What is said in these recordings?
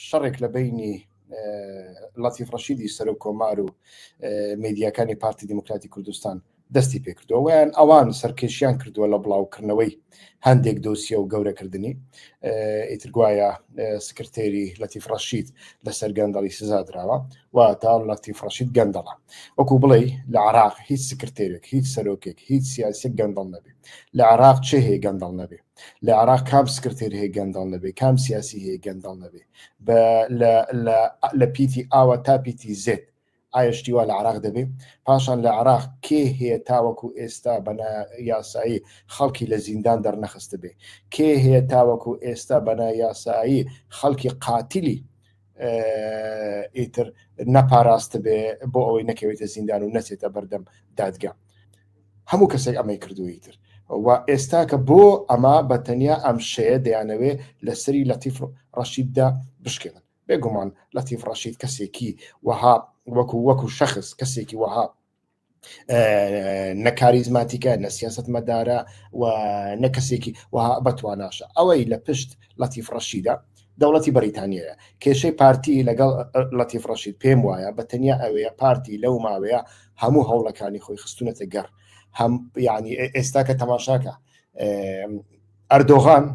شەڕێک لە بینی لەتیف ڕەشیدی سەر و کۆمار و میدیاکانی پارتی دیموکراتی کوردستان دەستی پێکردەوە ویان ئەوان سەرکێشیان کردووە لە بڵاوکردنەوەی هەندێک دۆسیە و گەورەکردنی ئیتر گوایە سکرتێری لەتیف ڕەشید لەسەر گەندەڵی سزا درراوە و تا لەتیف ڕەشید گەندەڵە وەکو بڵێ لە عراق هیچ سکرتێرێک هیچ سەرۆکێک هیچ سیاسێک گەندەڵ نەبێ لە عراق چه هەیە گەندەڵ نەبێ لە عراق کام سکرتێر هەیە گەندەڵ نەبێ کام سیاسی هەیە گەندەڵ نەبێ لە پیتی ئاوە تا پیتی زێت ئایشتیوا لە عراق دەبێ پاشان لە عراق کێ هەیە تاوەکو ئێستا بەنا یاسایی خەڵکی لە زیندان دەرنەخستە بێ کێ هەیە تاوەکو ئێستا بەنا یاسایی خەڵکی قاتیلی ئیتر نەپاراستە بێ بۆ ئەوەی نەکەوێتە زیندان و نەچێتە بەردەم دادگا هەموو کەسێک ئەمەی کردوویتر و ئێستا کە بۆ ئەمە بەتەنیا ئەم شەیە دەیانەوێ لەسەری لەتیف ڕەشیددا بشکێنن بێگومان لەتیف ڕەشید کەسێکی وەها وەکو شەخص کەسێکی وەها نەکاریزماتیکە نە سیاست مەدارە و نە کەسێکی وەها بەتواناشە ئەوەی لە پشت لەتیف ڕەشیدە دەوڵەتی بەریتانیەیە کێشەی پارتی لەگەڵ لەتیف ڕەشید پێم وایە بەتەنیا ئەوەیە پارتی لەو ماوەیە هەموو هەوڵەکانی خۆی خستونەتە گەڕ هەم یعنی ئێستا کە تەماشاکە ئەردۆغان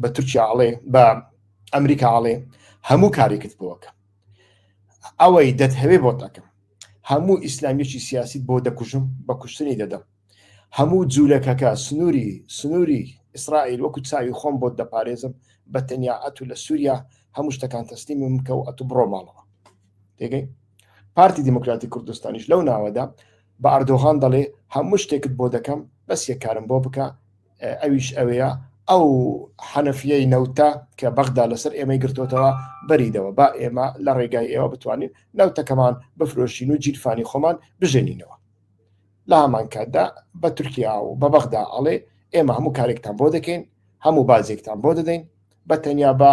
بە تورکیا ئاڵێ بە ئەمریکا ئاڵێ هەموو کارێکت بۆکە ئەوەی دەتهەوێ بۆ دەکەم هەموو ئیسلامیەکی سیاسیت بۆ دەکوژم بە کوشتنی دەدەم هەموو جوولەکەکە سنووری ئیسرائیل وەکو چاوی خۆم بۆ دەپارێزم بە تەنیا ئەتو لە سووریا هەموو شتەکان تەسلیمم بکە و ئەتو بڕۆ ماڵەوە تێگەی پارتی دیموکراتی کوردستانیش لەو ناوەدا بە ئەردۆغان دەڵێ هەموو شتێکت بۆ دەکەم بەس یەکارم بۆ بکە ئەویش ئەوەیە ئەو حەنەفیەی نەوتە کە بەغدا لەسەر ئێمەی گرتوتەوە بەریدەوە با ئێمە لە ڕێگای ئێوە بتوانین نەوتەکەمان بفرۆشین و جیرفانی خۆمان بژێنینەوە لە هەمان کاتدا بە تورکیا و بە بەغدا ئەڵێ ئێمە هەموو کارێکتان بۆ دەکەین هەموو بازێکتان بۆ دەدەین بە تەنیا بە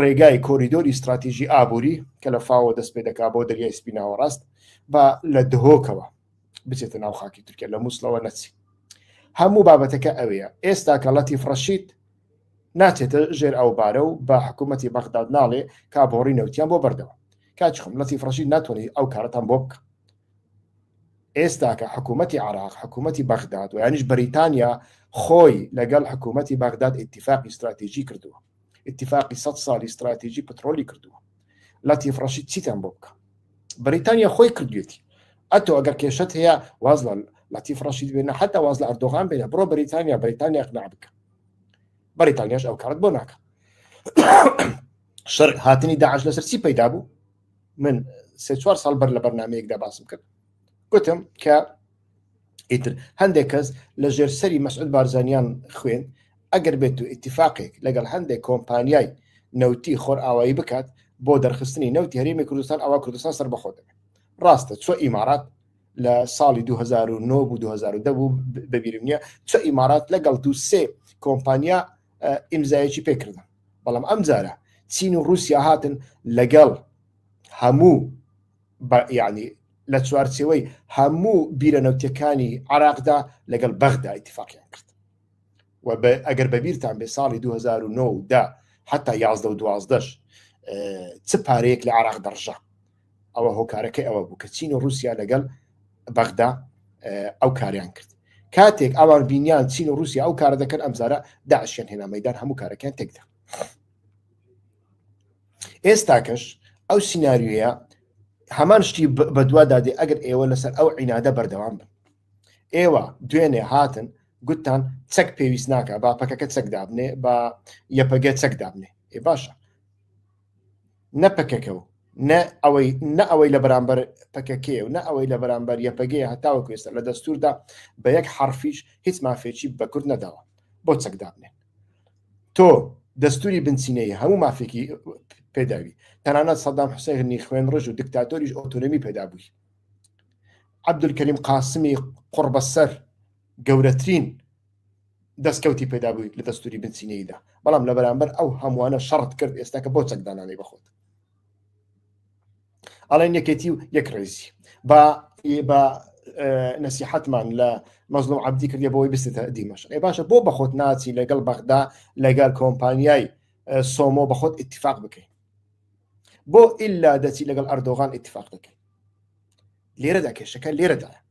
ڕێگای کۆریدۆری استراتیژی ئابووری کە لە فاوە دەست پێ دەکا بۆ دەریای سپیناوە ڕاست بە لە دهۆکەوە بچێتە ناو خاکی تورکیا لە مووسڵەوە نەچی هەموو بابەتەکە ئەوەیە ئێستا کە لەتیف ڕەشید ناچێتە ژێر ئەو بارە و بە حکوومەتی بەغداد ناڵێ کابۆڕی نەوتیان بۆ بەردەوە کاچخم لەتیف ڕەشید ناتوانێت ئەو کارەتان بۆ بکە ئێستا کە حکوومەتی عراق حکوومەتی بەغداد و یانیش بەریتانیا خۆی لەگەڵ حکوومەتی بەغداد ئیتیفاقی استراتیژی کردووە اتفاقی 100 ساڵی استراتیژی پترۆلی کردووە لەتیف ڕەشید چیتان بۆ بکە بەریتانیا خۆی کردوێتی ئەتۆ ئەگەر کێشت هەیە واز لە لەتیف ڕەشید بێنە حتا واز لە ئەردۆغان بێنە بڕۆ بەریتانیا اقناع بکە بەریتانیاش ئەو کارت بۆ ناکە شەڕ هاتنی داعش لەسەر چی پەیدا بوو من 3-4 ساڵ بەر لە بەرنامەیەکدا باسم کرد گوتم کە ئیتر هەندێک کەس لە ژێر سەری مەسعود بارزانیان خوێن ئەگەر بێت و ئیتیفاقێک لەگەڵ هەندێک کۆمپانیای نەوتی خۆر ئاوایی بکات بۆ دەرخستنی نەوتی هەرێمی کوردستان ئەوە کوردستان سەربەخۆ دەبێت ڕاستە چۆ ئیمارات لە ساڵی 2009 بوو 2010 بوو بەبیرم نییە چۆ ئیمارات لەگەڵ 2-3 کۆمپانیا ئیمزایەکی پێکردن بەڵام ئەم جارە چین و رووسیا هاتن لەگەڵ هەموو یعنی لە چوارچێوەی هەموو بیرەنەوتیەکانی عراقدا لەگەڵ بەغدا ئیتیفاقیان کرد و ئەگەر بەبیرتان بێ ساڵی 2009 دا حتا 11 و 12 چ پارەیەک لە عراق دەڕژە ئەوە هۆکارەکەی ئەوە بوو کە چین و رووسیا لەگەڵ بەغدا ئەو کاریان کرد کاتێک ئەوان بینیان چین و رووسیا ئەو کارە دەکەن ئەمزارە داعشیان هێنا مەیدان هەموو کارەکەیان تێکدا ئێستاکەش ئەو سیناریۆیە هەمان شتی بەدوا دادێ ئەگەر ئێوە لەسەر ئەو عینادە بەردەوام بن ئێوە دوێنێ هاتن گوتان چەک پێویست ناکە با پەکەکە چەک دابنێ با یەپەگە چەک دابنێ ئێ باشە نە پەکەکەەوە نە ئەوەی لە بەرامبەر پەکەکێ و نە ئەوەی لە بەرامبەر یەپەگەیە هەتاوە کوێستە لە دەستوردا بە یەک حرفیش هیچ مافێکی بە کورد نەداوە بۆ چەک دابنێ تۆ دەستوری بنچینەیە هەموو مافێکی پێداوی تەنانەت سەدام حوسێنی خوێن ڕژ و دکتاتۆریش ئۆتۆنۆمی پێدابووی عەبدولکەریم قاسمی قوربەسەر گەورەترین دەستکەوتی پێدابووی لە دەستوری بنچینەیەدا بەڵام لە بەرامبەر ئەو هەمووانە شەڕت کرد ئێستاکە بۆ چەکدانانی بەخۆت ئەڵێن یەکێتی و یەک ڕێزی بە نەسیحەتمان لە مەزلوم عەبدی کردیە بۆی بستێتە دیمەشق ئێ باشە بۆ بەخۆت ناچی لەگەڵ بەغدا لەگەڵ کۆمپانیای سۆمۆ بە خۆت اتفاق بکەین بۆ ئیلا دەچی لەگەڵ ئەردۆغان اتفاق دەکەین لێرەدا کێشەکە لێرەدایە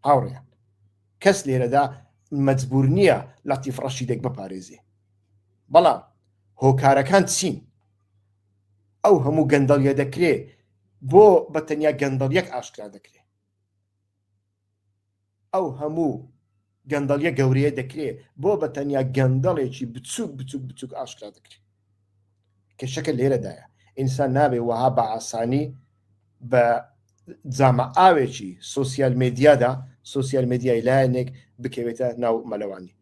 هاوڕێیان کەس لێرەدا مەجبور نییە لەتیف ڕەشیدێک بپارێزێ بەڵام هۆکارەکان چین ئەو هەموو گەندەڵیە دەکرێ بۆ بە تەنیا گەندەڵیەک ئاشکرا دەکرێت ئەو هەموو گەندەڵیە گەورەیە دەکرێت بۆ بە تەنیا گەندەڵێکی بچووک بچووک بچووک ئاشکرا دەکرێت کێشەکە لێرەدایە ئینسان نابێ وەها بە ئاسانی بە جامە ئاوێکی سۆسیال مێدیادا سۆسیال مێدیای لایەنێک بکەوێتە ناو مەلەوانی